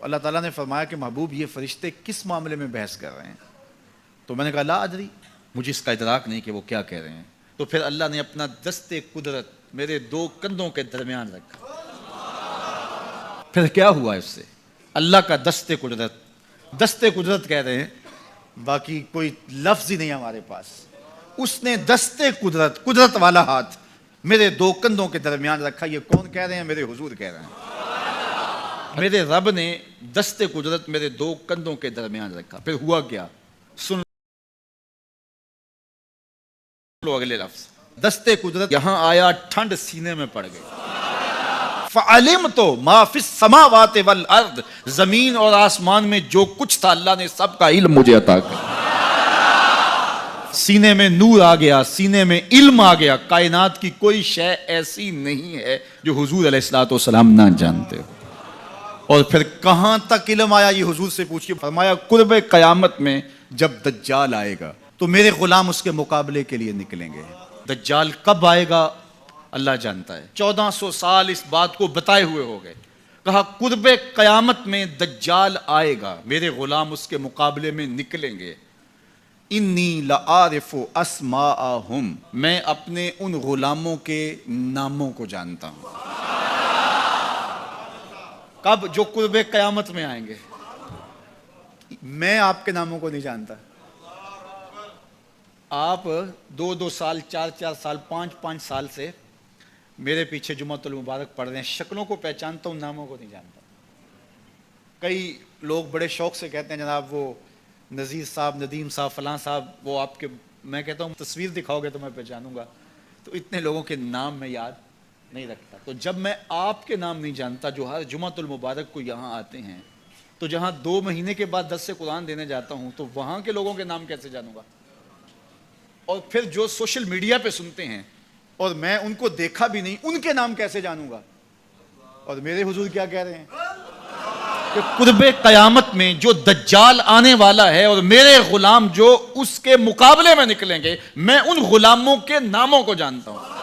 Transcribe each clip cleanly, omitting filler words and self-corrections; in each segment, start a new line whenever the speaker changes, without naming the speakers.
اللہ تعالیٰ نے فرمایا کہ محبوب یہ فرشتے کس معاملے میں بحث کر رہے ہیں؟ تو میں نے کہا لا ادری، مجھے اس کا ادراک نہیں کہ وہ کیا کہہ رہے ہیں۔ تو پھر اللہ نے اپنا دست قدرت میرے دو کندھوں کے درمیان رکھا۔ پھر کیا ہوا اس سے؟ اللہ کا دست قدرت کہہ رہے ہیں، باقی کوئی لفظ ہی نہیں ہمارے پاس۔ اس نے دست قدرت والا ہاتھ میرے دو کندھوں کے درمیان رکھا۔ یہ کون کہہ رہے ہیں؟ میرے حضور کہہ رہے ہیں۔ میرے رب نے دست قدرت میرے دو کندھوں کے درمیان رکھا۔ پھر ہوا کیا؟ سن لو اگلے لفظ، دست قدرت یہاں آیا، ٹھنڈ سینے میں پڑ گئی۔ فَعَلِمْتُ مَا فِي السَّمَاوَاتِ وَالْأَرْضِ، زمین اور آسمان میں جو کچھ تھا اللہ نے سب کا علم مجھے عطا کیا۔ سینے میں نور آ گیا، سینے میں علم آ گیا۔ کائنات کی کوئی شے ایسی نہیں ہے جو حضور علیہ الصلوۃ والسلام نہ جانتے ہو۔ اور پھر کہاں تک علم آیا یہ حضور سے پوچھیے۔ فرمایا قرب قیامت میں جب دجال آئے گا تو میرے غلام اس کے مقابلے کے لیے نکلیں گے۔ دجال کب آئے گا اللہ جانتا ہے۔ 1400 سال اس بات کو بتائے ہوئے ہو گئے۔ کہا قرب قیامت میں دجال آئے گا، میرے غلام اس کے مقابلے میں نکلیں گے۔ انی لعارف اسماءہم، میں اپنے ان غلاموں کے ناموں کو جانتا ہوں۔ کب؟ جو قرب قیامت میں آئیں گے۔ میں آپ کے ناموں کو نہیں جانتا۔ آپ 2 سال 4 سال 5 سال سے میرے پیچھے جمعۃ المبارک پڑھ رہے ہیں، شکلوں کو پہچانتا ہوں، ناموں کو نہیں جانتا۔ کئی لوگ بڑے شوق سے کہتے ہیں جناب وہ نذیر صاحب، ندیم صاحب، فلاں صاحب، وہ آپ کے، میں کہتا ہوں تصویر دکھاؤ گے تو میں پہچانوں گا۔ تو اتنے لوگوں کے نام میں یاد نہیں رکھتا۔ تو جب میں آپ کے نام نہیں جانتا جو ہر جمعۃ المبارک کو یہاں آتے ہیں، تو جہاں 2 مہینے کے بعد درس قرآن دینے جاتا ہوں تو وہاں کے لوگوں کے نام کیسے جانوں گا؟ اور پھر جو سوشل میڈیا پہ سنتے ہیں اور میں ان کو دیکھا بھی نہیں، ان کے نام کیسے جانوں گا؟ اور میرے حضور کیا کہہ رہے ہیں کہ قرب قیامت میں جو دجال آنے والا ہے اور میرے غلام جو اس کے مقابلے میں نکلیں گے، میں ان غلاموں کے ناموں کو جانتا ہوں۔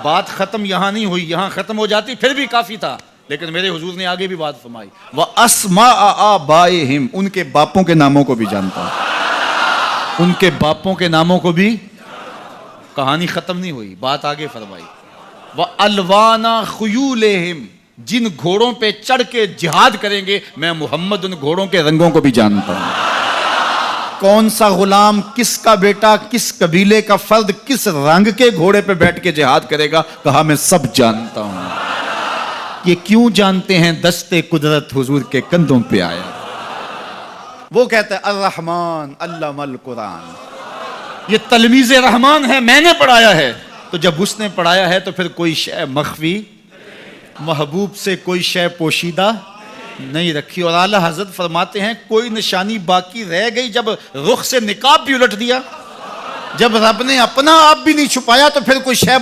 بات ختم یہاں نہیں ہوئی، یہاں ختم ہو جاتی پھر بھی کافی تھا، لیکن میرے حضور نے آگے بھی بات فرمائی۔ وَأَسْمَاءَ آبَائِهِمْ، ان کے باپوں کے ناموں کو بھی جانتا ہوں۔ ان کے باپوں کے ناموں کو بھی۔ کہانی ختم نہیں ہوئی، بات آگے فرمائی۔ وَأَلْوَانَ خُيُولِهِمْ، جن گھوڑوں پہ چڑھ کے جہاد کریں گے میں محمد ان گھوڑوں کے رنگوں کو بھی جانتا ہوں۔ کون سا غلام، کس کا بیٹا، کس قبیلے کا فرد کس رنگ کے گھوڑے پہ بیٹھ کے جہاد کرے گا، کہا میں سب جانتا ہوں۔ یہ کیوں جانتے ہیں؟ دست قدرت حضور کے کندھوں پہ آیا۔ وہ کہتا ہے الرحمن علم القرآن، یہ تلمیذ رحمان ہے، میں نے پڑھایا ہے۔ تو جب اس نے پڑھایا ہے تو پھر کوئی شے مخفی، محبوب سے کوئی شے پوشیدہ نہیں رکھی۔ اور اعلیٰ حضرت فرماتے ہیں کوئی نشانی باقی رہ گئی جب رخ سے نقاب بھی الٹ دیا، جب رب نے اپنا آپ بھی نہیں چھپایا تو پھر کوئی شے